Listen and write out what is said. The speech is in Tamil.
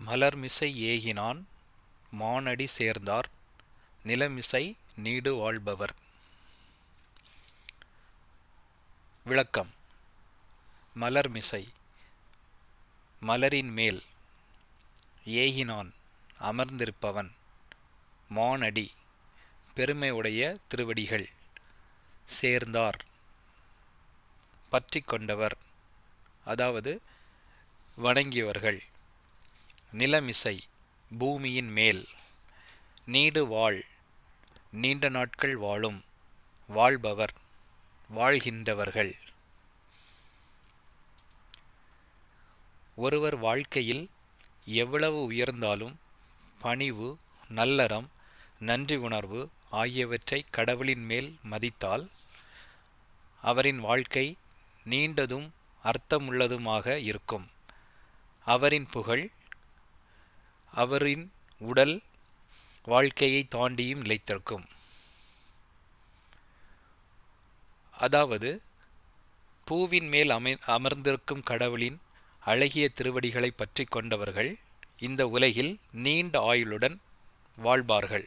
மலர்மிசை ஏகினான் மானடி சேர்ந்தார் நிலமிசை நீடு வாழ்பவர். விளக்கம். மலர்மிசை மலரின் மேல், ஏகினான் அமர்ந்திருப்பவன், மானடி பெருமையுடைய திருவடிகள், சேர்ந்தார் பற்றி கொண்டவர் அதாவது வணங்கியவர்கள், நிலமிசை பூமியின் மேல், நீடு வாழ் நீண்ட நாட்கள் வாழும், வாழ்பவர் வாழ்கின்றவர்கள். ஒருவர் வாழ்க்கையில் எவ்வளவு உயர்ந்தாலும் பணிவு, நல்லறம், நன்றி உணர்வு ஆகியவற்றை கடவுளின் மேல் மதித்தால் அவரின் வாழ்க்கை நீண்டதும் அர்த்தமுள்ளதுமாக இருக்கும். அவரின் புகழ் அவரின் உடல் வாழ்க்கையை தாண்டியும் நிலைத்திருக்கும். அதாவது பூவின் மேல் அமர்ந்திருக்கும் கடவுளின் அழகிய திருவடிகளை பற்றி கொண்டவர்கள் இந்த உலகில் நீண்ட ஆயுளுடன் வாழ்வார்கள்.